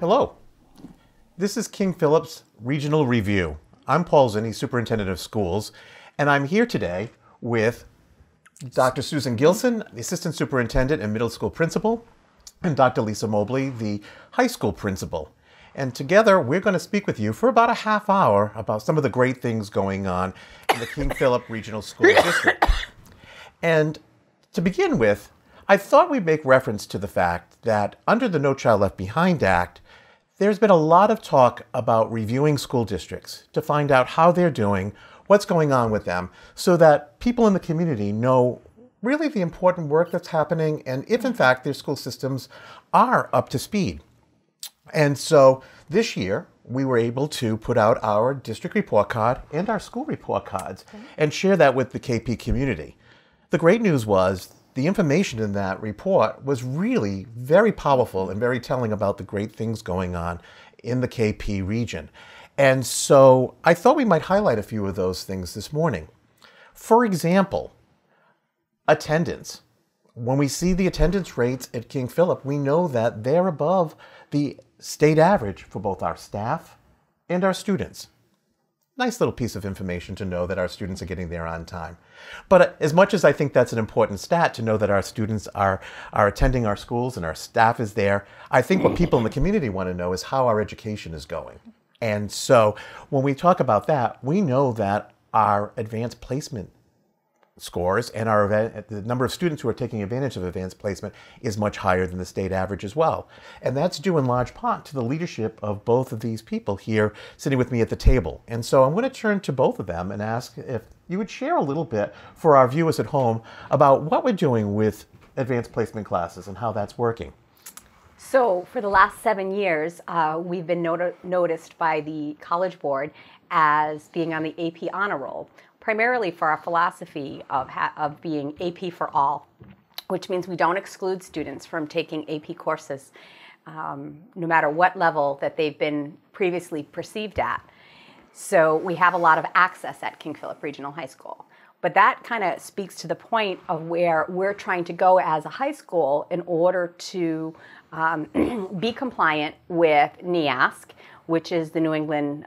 Hello. This is King Philip's Regional Review. I'm Paul Zinni, Superintendent of Schools, and I'm here today with Dr. Susan Gilson, the Assistant Superintendent and Middle School Principal, and Dr. Lisa Mobley, the High School Principal. And together, we're going to speak with you for about a half hour about some of the great things going on in the King Philip Regional School District. And to begin with, I thought we'd make reference to the fact that under the No Child Left Behind Act, there's been a lot of talk about reviewing school districts to find out how they're doing, what's going on with them, so that people in the community know really the important work that's happening and if in fact their school systems are up to speed. And so this year, we were able to put out our district report card and our school report cards and share that with the KP community. The great news was the information in that report was really very powerful and very telling about the great things going on in the KP region. And so I thought we might highlight a few of those things this morning. For example, attendance. When we see the attendance rates at King Philip, we know that they're above the state average for both our staff and our students. Nice little piece of information to know that our students are getting there on time. But as much as I think that's an important stat to know that our students are attending our schools and our staff is there, I think what people in the community want to know is how our education is going. And so when we talk about that, we know that our advanced placement scores and the number of students who are taking advantage of advanced placement is much higher than the state average as well. And that's due in large part to the leadership of both of these people here sitting with me at the table. And so I'm going to turn to both of them and ask if you would share a little bit for our viewers at home about what we're doing with advanced placement classes and how that's working. So for the last 7 years, we've been noticed by the College Board as being on the AP Honor Roll, primarily for our philosophy of being AP for all, which means we don't exclude students from taking AP courses, no matter what level that they've been previously perceived at. So we have a lot of access at King Philip Regional High School. But that kind of speaks to the point of where we're trying to go as a high school in order to be compliant with NEASC, which is the New England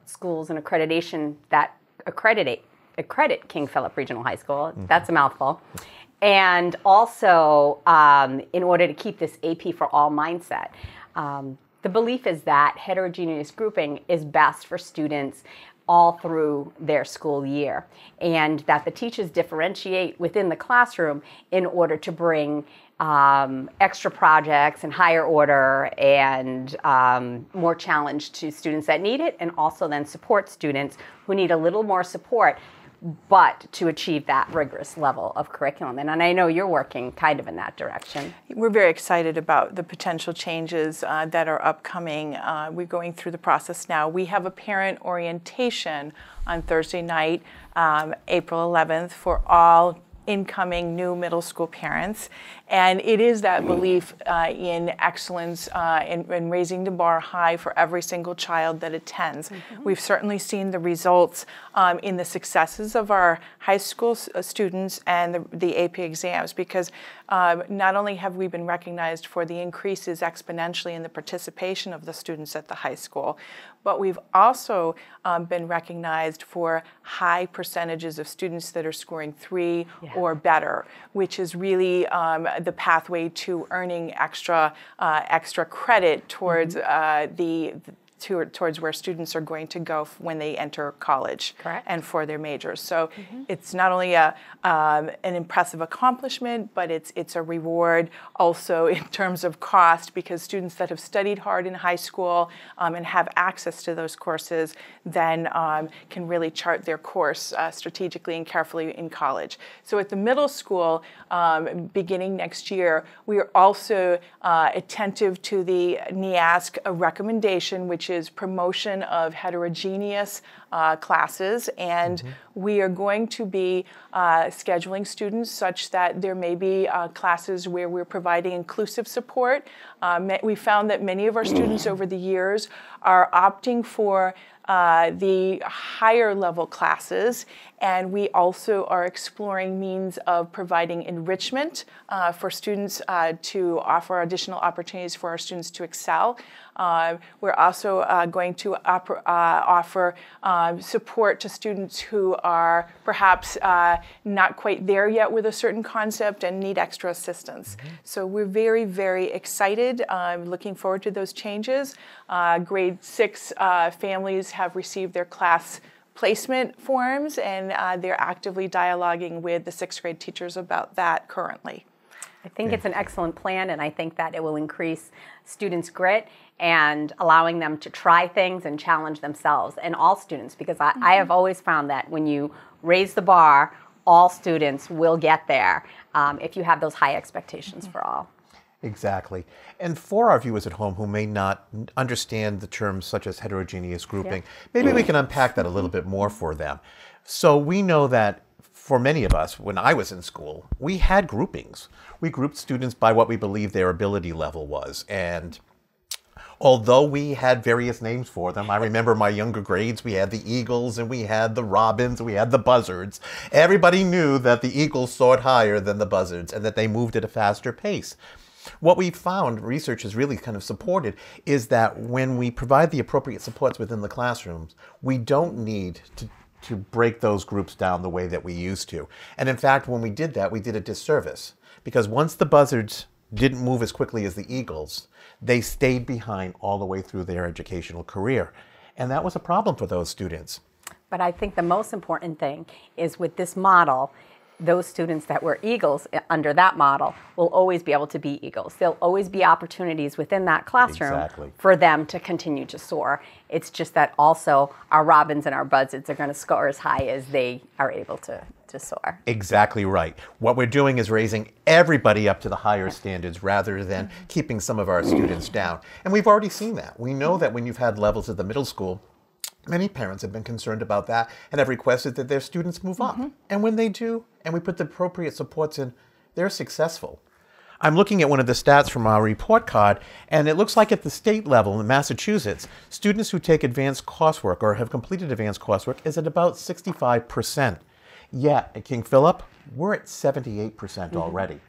Schools and Accreditation that accredit King Philip Regional High School. That's a mouthful. And also, in order to keep this AP for all mindset, the belief is that heterogeneous grouping is best for students all through their school year, and that the teachers differentiate within the classroom in order to bring extra projects and higher order and more challenge to students that need it, and also then support students who need a little more support, but to achieve that rigorous level of curriculum. And I know you're working kind of in that direction. We're very excited about the potential changes that are upcoming. We're going through the process now. We have a parent orientation on Thursday night, April 11th, for all incoming new middle school parents. And it is that belief in excellence in raising the bar high for every single child that attends. We've certainly seen the results in the successes of our high school students and the AP exams, because not only have we been recognized for the increases exponentially in the participation of the students at the high school, but we've also been recognized for high percentages of students that are scoring 3 or better, which is really the pathway to earning extra credit towards towards where students are going to go when they enter college. Correct. And for their majors. So it's not only an impressive accomplishment, but it's a reward also in terms of cost, because students that have studied hard in high school and have access to those courses then can really chart their course strategically and carefully in college. So at the middle school, beginning next year, we are also attentive to the NEASC recommendation, which is promotion of heterogeneous classes, and we are going to be scheduling students such that there may be classes where we're providing inclusive support. We found that many of our students over the years are opting for the higher level classes, and we also are exploring means of providing enrichment for students to offer additional opportunities for our students to excel. We're also going to offer support to students who are perhaps not quite there yet with a certain concept and need extra assistance. So we're very, very excited, looking forward to those changes. Grade 6 families have received their class placement forms, and they're actively dialoguing with the 6th grade teachers about that currently. I think it's an excellent plan, and I think that it will increase students' grit and allowing them to try things and challenge themselves, and all students, because I have always found that when you raise the bar, all students will get there if you have those high expectations for all. Exactly. And for our viewers at home who may not understand the terms such as heterogeneous grouping, maybe we can unpack that a little bit more for them. So we know that for many of us, when I was in school, we had groupings. We grouped students by what we believed their ability level was. And although we had various names for them, I remember my younger grades, we had the Eagles and we had the Robins and we had the Buzzards. Everybody knew that the Eagles soared higher than the Buzzards and that they moved at a faster pace. What we found, research has really kind of supported, is that when we provide the appropriate supports within the classrooms, we don't need to break those groups down the way that we used to. And in fact, when we did that, we did a disservice. Because once the Buzzards didn't move as quickly as the Eagles, they stayed behind all the way through their educational career. And that was a problem for those students. But I think the most important thing is with this model, those students that were Eagles under that model will always be able to be Eagles. There'll always be opportunities within that classroom for them to continue to soar. It's just that also our Robins and our Buzzards are going to score as high as they are able to soar. Exactly right. What we're doing is raising everybody up to the higher standards rather than keeping some of our students down. And we've already seen that. We know that when you've had levels at the middle school, many parents have been concerned about that and have requested that their students move up. And when they do, and we put the appropriate supports in, they're successful. I'm looking at one of the stats from our report card, and it looks like at the state level in Massachusetts, students who take advanced coursework or have completed advanced coursework is at about 65%. Yet at King Philip, we're at 78% already.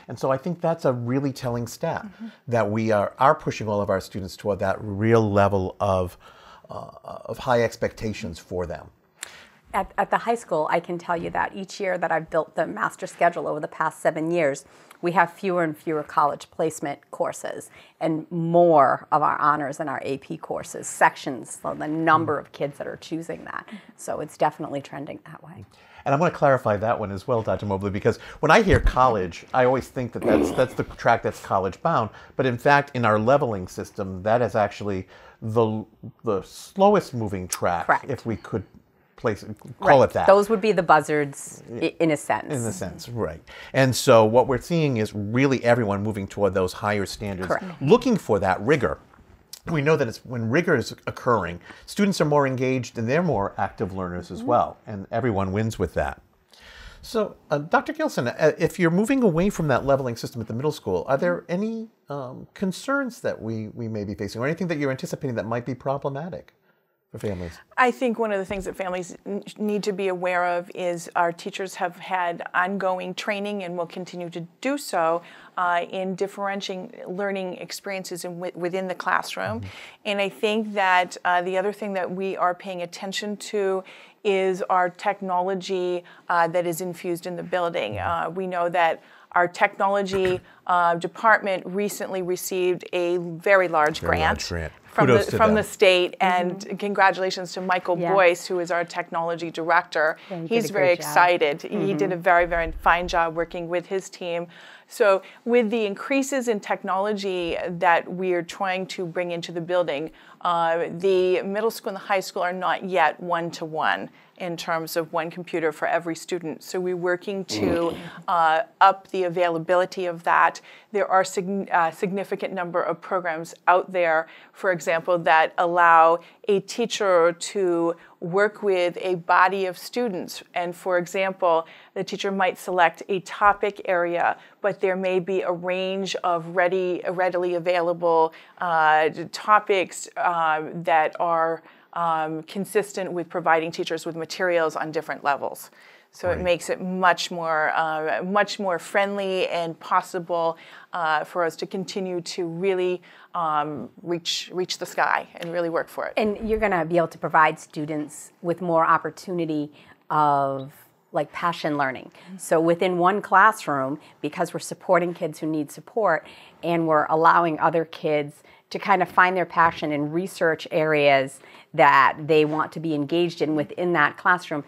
And so I think that's a really telling stat, that we are pushing all of our students toward that real level of high expectations for them. At the high school, I can tell you that each year that I've built the master schedule over the past 7 years, we have fewer and fewer college placement courses and more of our honors and our AP courses, sections, so the number of kids that are choosing that. So it's definitely trending that way. And I want to clarify that one as well, Dr. Mobley, because when I hear college, I always think that that's the track that's college bound. But in fact, in our leveling system, that is actually the slowest moving track, if we could call it that. Those would be the Buzzards in a sense. In a sense, right. And so what we're seeing is really everyone moving toward those higher standards, looking for that rigor. We know that it's when rigor is occurring, students are more engaged and they're more active learners as well, and everyone wins with that. So, Dr. Gilson, if you're moving away from that leveling system at the middle school, are there any concerns that we may be facing, or anything that you're anticipating that might be problematic for families? I think one of the things that families need to be aware of is our teachers have had ongoing training and will continue to do so in differentiating learning experiences within the classroom. And I think that the other thing that we are paying attention to is our technology that is infused in the building. We know that our technology department recently received a very large grant from the state, and congratulations to Michael Boyce, who is our technology director. He's very excited. He did a very, very fine job working with his team. So with the increases in technology that we are trying to bring into the building, the middle school and the high school are not yet one-to-one in terms of one computer for every student. So we're working to up the availability of that. There are significant number of programs out there, for example, that allow a teacher to work with a body of students. And for example, the teacher might select a topic area, but there may be a range of readily available topics that are consistent with providing teachers with materials on different levels. So it makes it much more friendly and possible for us to continue to really reach the sky and really work for it. And you're going to be able to provide students with more opportunity of like passion learning. So within one classroom, because we're supporting kids who need support, and we're allowing other kids to kind of find their passion in research areas that they want to be engaged in within that classroom,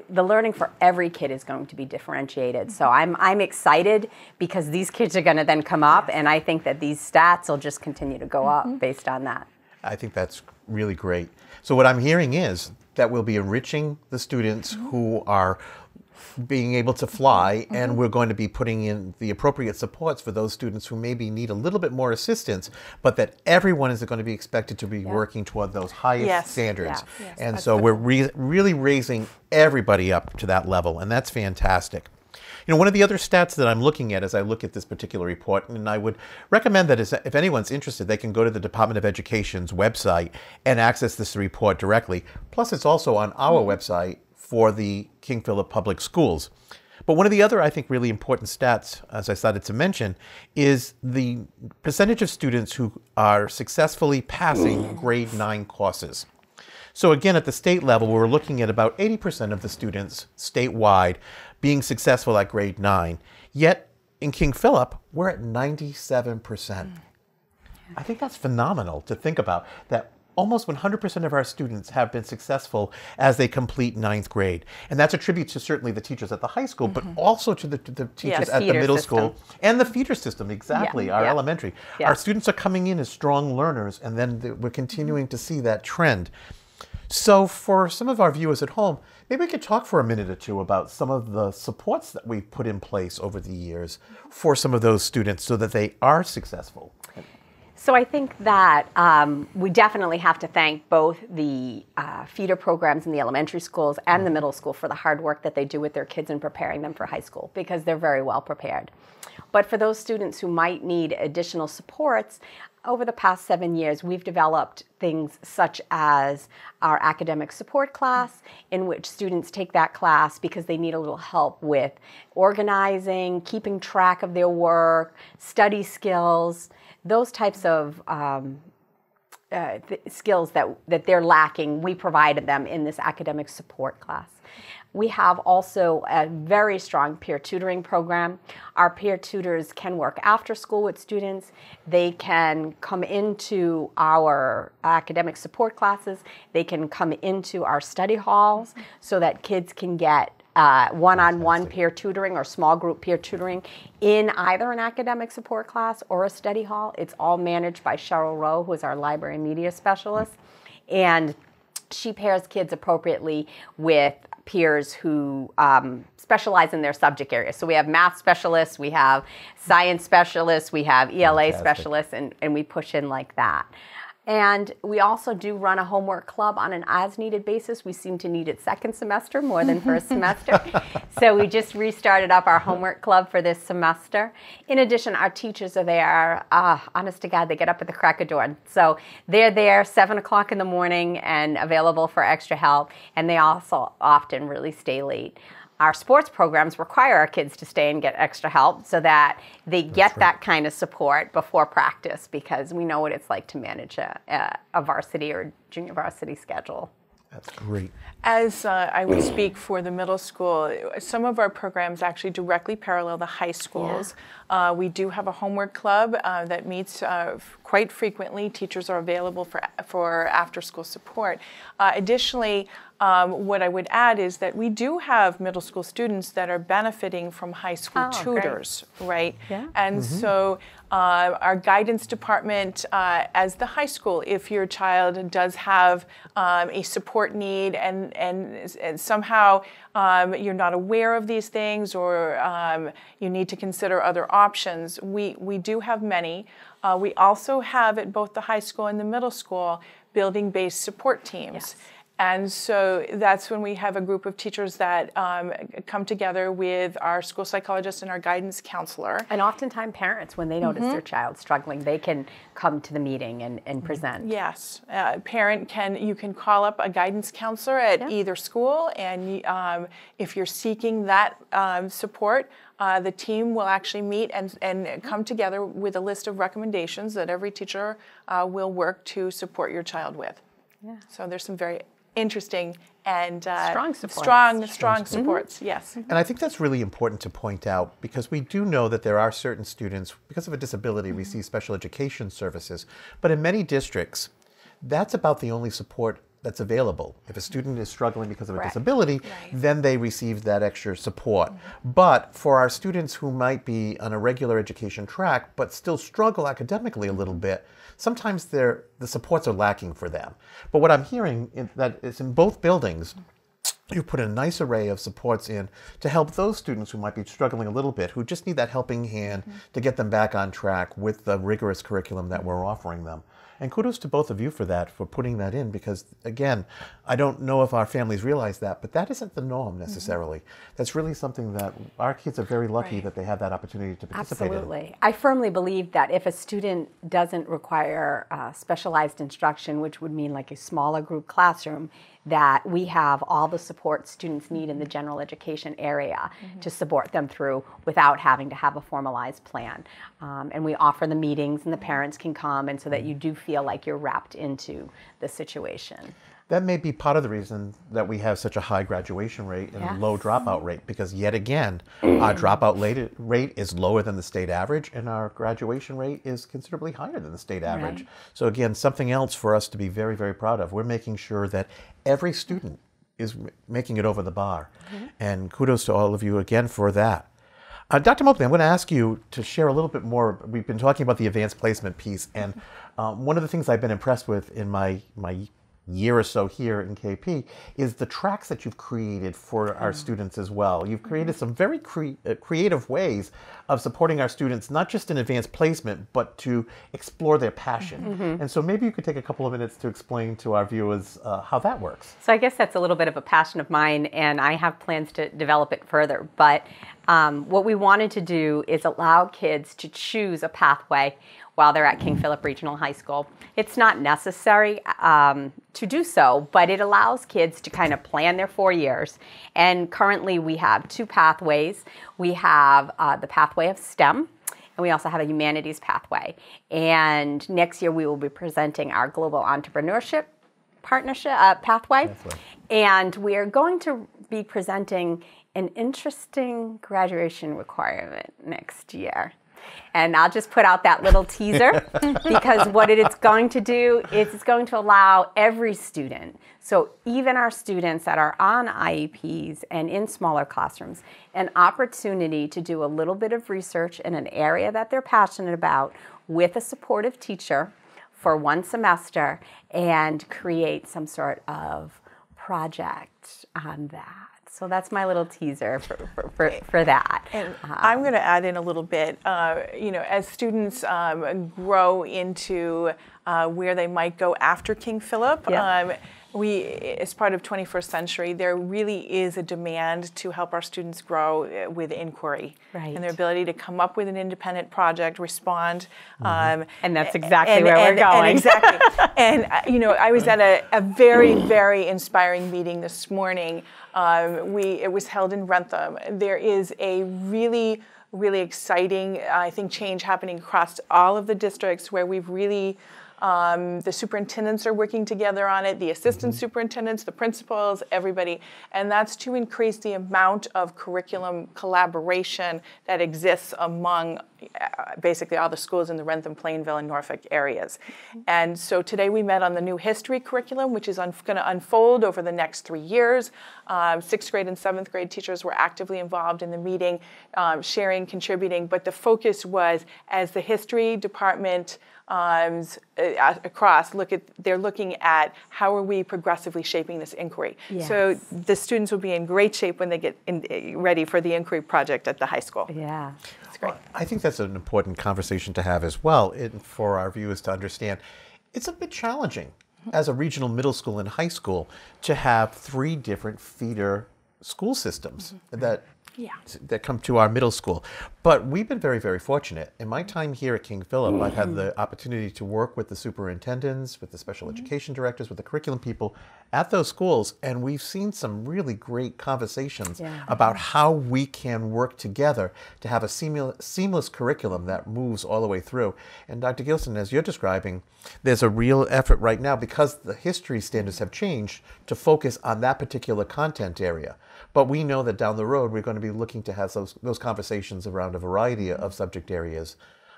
the learning for every kid is going to be differentiated. So I'm excited because these kids are going to then come up, and I think that these stats will just continue to go up based on that. I think that's really great. So what I'm hearing is that we'll be enriching the students who are being able to fly, and we're going to be putting in the appropriate supports for those students who maybe need a little bit more assistance, but that everyone is going to be expected to be working toward those highest standards. And so we're really raising everybody up to that level, and that's fantastic. You know, one of the other stats that I'm looking at as I look at this particular report, and I would recommend that if anyone's interested, they can go to the Department of Education's website and access this report directly. Plus, it's also on our website for the King Philip Public Schools. But one of the other, I think, really important stats, as I started to mention, is the percentage of students who are successfully passing grade 9 courses. So again, at the state level, we're looking at about 80% of the students statewide being successful at grade 9. Yet in King Philip, we're at 97%. I think that's phenomenal to think about, that almost 100% of our students have been successful as they complete 9th grade. And that's a tribute to certainly the teachers at the high school, but also to the teachers at the middle school and the feeder system, our elementary. Our students are coming in as strong learners, and then we're continuing to see that trend. So for some of our viewers at home, maybe we could talk for a minute or two about some of the supports that we've put in place over the years for some of those students so that they are successful. So I think that we definitely have to thank both the feeder programs in the elementary schools and the middle school for the hard work that they do with their kids in preparing them for high school, because they're very well prepared. But for those students who might need additional supports, over the past 7 years, we've developed things such as our academic support class, in which students take that class because they need a little help with organizing, keeping track of their work, study skills, those types of skills that they're lacking. We provided them in this academic support class. We have also a very strong peer tutoring program. Our peer tutors can work after school with students. They can come into our academic support classes. They can come into our study halls so that kids can get one-on-one peer tutoring or small group peer tutoring in either an academic support class or a study hall. It's all managed by Cheryl Rowe, who is our library and media specialist. And she pairs kids appropriately with peers who specialize in their subject area. So we have math specialists, we have science specialists, we have ELA specialists, and we push in like that. And we also do run a homework club on an as-needed basis. We seem to need it second semester more than first semester. So we just restarted up our homework club for this semester. In addition, our teachers are there. Honest to God, they get up at the crack of dawn. So they're there 7 o'clock in the morning and available for extra help. And they also often really stay late. Our sports programs require our kids to stay and get extra help so that they get that kind of support before practice, because we know what it's like to manage a varsity or junior varsity schedule. That's great. As I would speak for the middle school, some of our programs actually directly parallel the high schools. Yeah. We do have a homework club that meets quite frequently. Teachers are available for after-school support. Additionally, what I would add is that we do have middle school students that are benefiting from high school tutors, right? Yeah. And so our guidance department, as the high school, if your child does have a support need and somehow you're not aware of these things, or you need to consider other options, we do have many. We also have at both the high school and the middle school building-based support teams. Yes. And so that's when we have a group of teachers that come together with our school psychologist and our guidance counselor. And oftentimes parents, when they notice their child struggling, they can come to the meeting and present. Yes, you can call up a guidance counselor at either school, and if you're seeking that support, the team will actually meet and come together with a list of recommendations that every teacher will work to support your child with. Yeah. So there's some very interesting and strong supports. Strong supports, yes. And I think that's really important to point out, because we do know that there are certain students, because of a disability, receive special education services. But in many districts, that's about the only support that's available. If a student is struggling because of a disability, then they receive that extra support. But for our students who might be on a regular education track but still struggle academically a little bit, sometimes the supports are lacking for them. But what I'm hearing is that it's in both buildings, you put a nice array of supports in to help those students who might be struggling a little bit, who just need that helping hand to get them back on track with the rigorous curriculum that we're offering them. And kudos to both of you for that, for putting that in, because again, I don't know if our families realize that, but that isn't the norm necessarily. That's really something that our kids are very lucky that they have that opportunity to participate in. Absolutely. I firmly believe that if a student doesn't require specialized instruction, which would mean like a smaller group classroom, that we have all the support students need in the general education area to support them through without having to have a formalized plan. And we offer the meetings, and the parents can come, and so that you do feel like you're wrapped into the situation. That may be part of the reason that we have such a high graduation rate and low dropout rate, because yet again, our dropout rate is lower than the state average, and our graduation rate is considerably higher than the state average. So again, something else for us to be very, very proud of. We're making sure that every student is making it over the bar. And kudos to all of you again for that. Dr. Mobley, I'm going to ask you to share a little bit more. We've been talking about the advanced placement piece, and one of the things I've been impressed with in my year or so here in KP is the tracks that you've created for our students as well. You've created some very creative ways of supporting our students, not just in advanced placement, but to explore their passion. And so maybe you could take a couple of minutes to explain to our viewers how that works. So I guess that's a little bit of a passion of mine, and I have plans to develop it further. But what we wanted to do is allow kids to choose a pathway while they're at King Philip Regional High School. It's not necessary to do so, but it allows kids to kind of plan their 4 years. And currently we have 2 pathways. We have the pathway of STEM, and we also have a humanities pathway. And next year we will be presenting our global entrepreneurship partnership pathway. And we are going to be presenting an interesting graduation requirement next year. And I'll just put out that little teaser, because what it's going to do is it's going to allow every student, so even our students that are on IEPs and in smaller classrooms, an opportunity to do a little bit of research in an area that they're passionate about with a supportive teacher for 1 semester and create some sort of project on that. So that's my little teaser for that. And I'm going to add in a little bit, as students grow into where they might go after King Philip, we, as part of 21st Century, there really is a demand to help our students grow with inquiry and their ability to come up with an independent project, respond. And that's exactly where we're going. And I was at a very, very inspiring meeting this morning. It was held in Rentham. There is a really, really exciting, I think, change happening across all of the districts where we've really the superintendents are working together on it, the assistant superintendents, the principals, everybody. And that's to increase the amount of curriculum collaboration that exists among basically all the schools in the Rentham, Plainville, and Norfolk areas. And so today we met on the new history curriculum, which is going to unfold over the next 3 years. 6th grade and 7th grade teachers were actively involved in the meeting, sharing, contributing. But the focus was, as the history department across they're looking at how are we progressively shaping this inquiry. So the students will be in great shape when they get ready for the inquiry project at the high school. It's great. Well, I think that's an important conversation to have as well, for our viewers to understand. It's a bit challenging as a regional middle school and high school, to have 3 different feeder school systems that come to our middle school. But we've been very, very fortunate. In my time here at King Philip, I've had the opportunity to work with the superintendents, with the special education directors, with the curriculum people at those schools, and we've seen some really great conversations about how we can work together to have a seamless curriculum that moves all the way through. And Dr. Gilson, as you're describing, there's a real effort right now, because the history standards have changed, to focus on that particular content area. But we know that down the road, we're going to be looking to have those conversations around a variety of subject areas.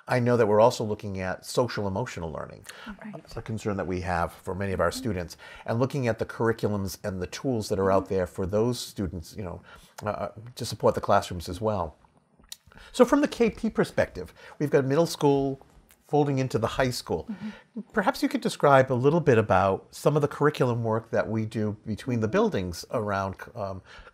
I know that we're also looking at social emotional learning. It's a concern that we have for many of our students, and looking at the curriculums and the tools that are out there for those students, to support the classrooms as well. So from the KP perspective, we've got middle school folding into the high school. Perhaps you could describe a little bit about some of the curriculum work that we do between the buildings around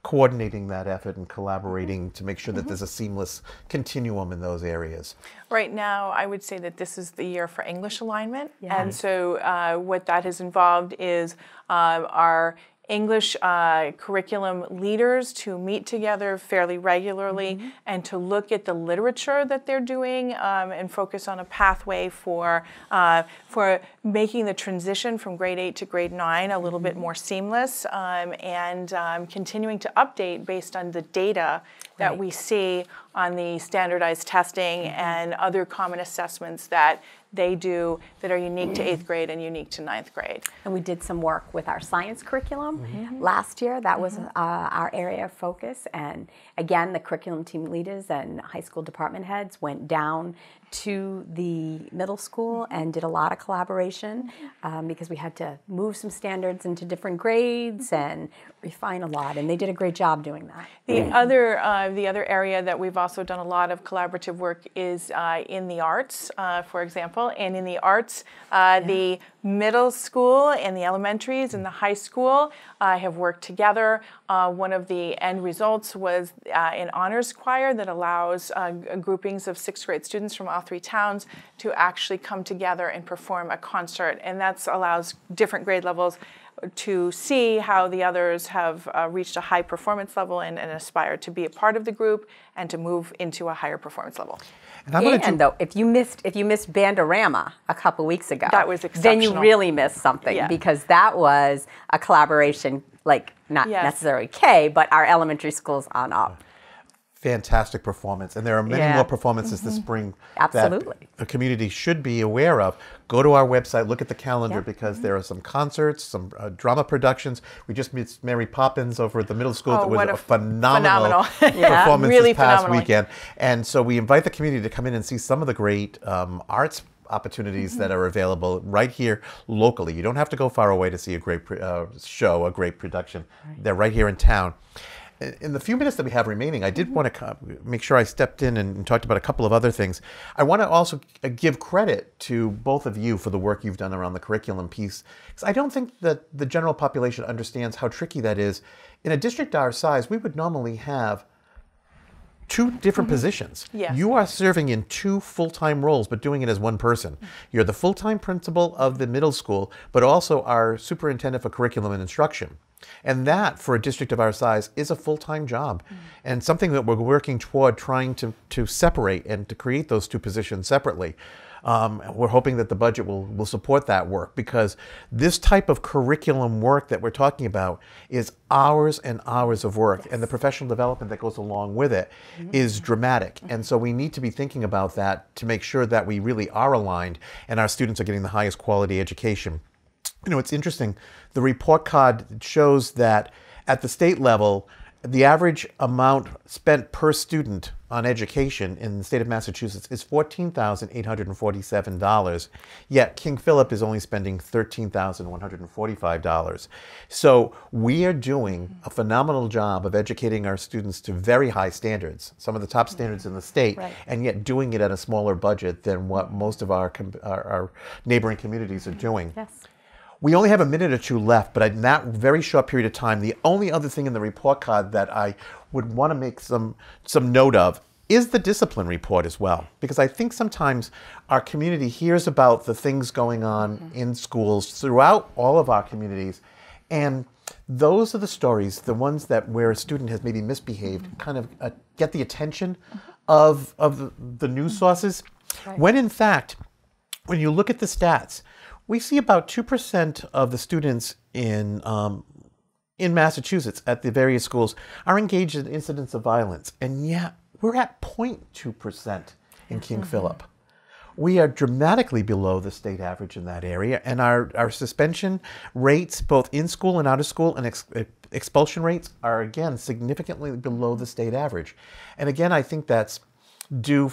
coordinating that effort and collaborating to make sure that there's a seamless continuum in those areas. Right now, I would say that this is the year for English alignment. And so what that has involved is our English curriculum leaders to meet together fairly regularly and to look at the literature that they're doing and focus on a pathway for making the transition from grade 8 to grade 9 a little bit more seamless, and continuing to update based on the data that we see on the standardized testing and other common assessments that they do that are unique to 8th grade and unique to 9th grade. And we did some work with our science curriculum last year. That was our area of focus. And again, the curriculum team leaders and high school department heads went down to the middle school and did a lot of collaboration because we had to move some standards into different grades and refine a lot. And they did a great job doing that. The other area that we've also done a lot of collaborative work is in the arts, for example. And in the arts, the middle school and the elementaries and the high school have worked together. One of the end results was an honors choir that allows groupings of 6th grade students from all 3 towns to actually come together and perform a concert. And that allows different grade levels to see how the others have reached a high performance level and aspire to be a part of the group and to move into a higher performance level. And though, if you missed Bandorama a couple weeks ago, that was exceptional. Then you really missed something because that was a collaboration, like not necessarily K, but our elementary schools on up. Fantastic performance, and there are many more performances this spring that the community should be aware of. Go to our website, look at the calendar, because there are some concerts, some drama productions. We just met Mary Poppins over at the middle school. That was a phenomenal performance really this past weekend. And so we invite the community to come in and see some of the great arts opportunities that are available right here locally. You don't have to go far away to see a great show, a great production. They're right here in town. In the few minutes that we have remaining, I did want to make sure I stepped in and talked about a couple of other things. I want to also give credit to both of you for the work you've done around the curriculum piece, because I don't think that the general population understands how tricky that is. In a district our size, we would normally have 2 different positions. You are serving in 2 full-time roles, but doing it as one person. You're the full-time principal of the middle school, but also our superintendent for curriculum and instruction. And that, for a district of our size, is a full-time job, and something that we're working toward trying to separate and to create those 2 positions separately. We're hoping that the budget will support that work, because this type of curriculum work that we're talking about is hours and hours of work, and the professional development that goes along with it is dramatic. And so we need to be thinking about that to make sure that we really are aligned and our students are getting the highest quality education. You know, it's interesting. The report card shows that at the state level, the average amount spent per student on education in the state of Massachusetts is $14,847, yet King Philip is only spending $13,145. So we are doing a phenomenal job of educating our students to very high standards, some of the top standards in the state, and yet doing it at a smaller budget than what most of our neighboring communities are doing. We only have a minute or 2 left, but in that very short period of time, the only other thing in the report card that I would want to make some note of is the discipline report as well. Because I think sometimes our community hears about the things going on in schools throughout all of our communities. And those are the stories, the ones that where a student has maybe misbehaved, kind of get the attention of the news sources. Right. When in fact, when you look at the stats, we see about 2% of the students in Massachusetts at the various schools are engaged in incidents of violence. And yet we're at 0.2% in King Philip. We are dramatically below the state average in that area. And our suspension rates, both in school and out of school, and expulsion rates are, again, significantly below the state average. And again, I think that's due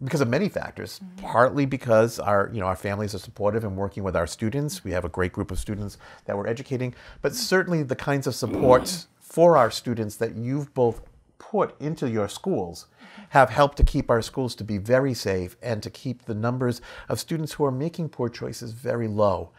because of many factors, partly because our families are supportive and working with our students. We have a great group of students that we're educating, but certainly the kinds of supports for our students that you've both put into your schools have helped to keep our schools to be very safe and to keep the numbers of students who are making poor choices very low.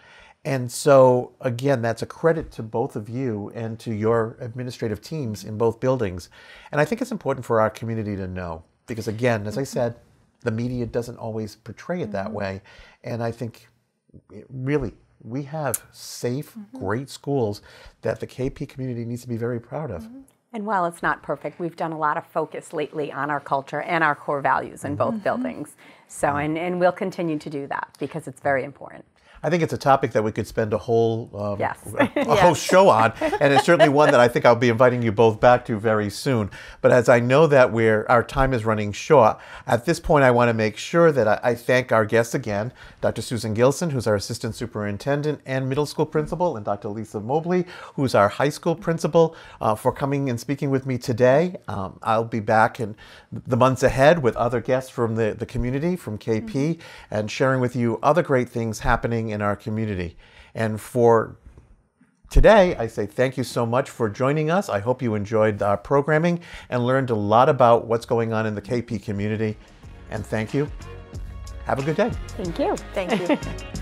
And so, again, that's a credit to both of you and to your administrative teams in both buildings. And I think it's important for our community to know, because again, as I said, the media doesn't always portray it that way. And I think really we have safe, great schools that the KP community needs to be very proud of. And while it's not perfect, we've done a lot of focus lately on our culture and our core values in both buildings. So, and we'll continue to do that because it's very important. I think it's a topic that we could spend a whole Yes. whole show on, and it's certainly one that I think I'll be inviting you both back to very soon. But as I know that our time is running short, at this point I want to make sure that I thank our guests again, Dr. Susan Gilson, who's our Assistant Superintendent and Middle School Principal, and Dr. Lisa Mobley, who's our High School Principal, for coming and speaking with me today. I'll be back in the months ahead with other guests from the community, from KP, and sharing with you other great things happening in our community. And for today, I say thank you so much for joining us. I hope you enjoyed our programming and learned a lot about what's going on in the KP community. And thank you. Have a good day. Thank you. Thank you.